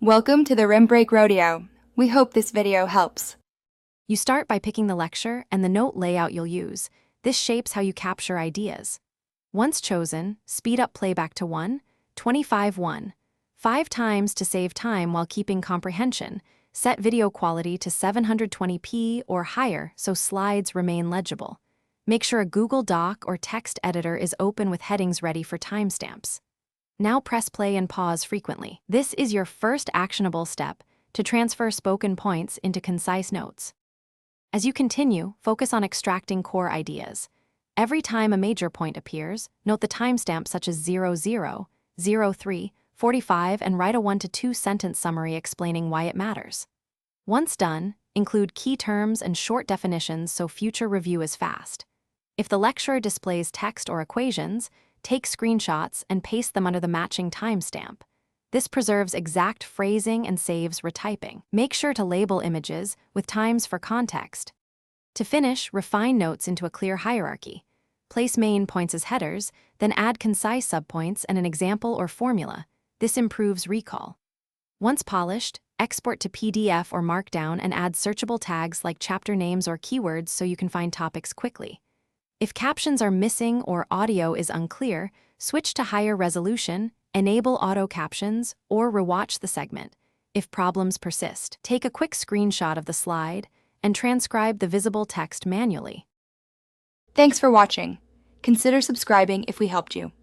Welcome to the Rim Break Rodeo. We hope this video helps. You start by picking the lecture and the note layout you'll use. This shapes how you capture ideas. Once chosen, speed up playback to 1:25:1. 5 times to save time while keeping comprehension. Set video quality to 720p or higher so slides remain legible. Make sure a Google Doc or text editor is open with headings ready for timestamps. Now press play and pause frequently. This is your first actionable step to transfer spoken points into concise notes. As you continue, focus on extracting core ideas. Every time a major point appears, note the timestamp such as 00, 03, 45 and write a 1 to 2 sentence summary explaining why it matters. Once done, include key terms and short definitions so future review is fast. If the lecturer displays text or equations, take screenshots and paste them under the matching timestamp. This preserves exact phrasing and saves retyping. Make sure to label images with times for context. To finish, refine notes into a clear hierarchy. Place main points as headers, then add concise subpoints and an example or formula. This improves recall. Once polished, export to PDF or Markdown and add searchable tags like chapter names or keywords so you can find topics quickly. If captions are missing or audio is unclear, switch to higher resolution, enable auto captions, or rewatch the segment. If problems persist, take a quick screenshot of the slide and transcribe the visible text manually. Thanks for watching. Consider subscribing if we helped you.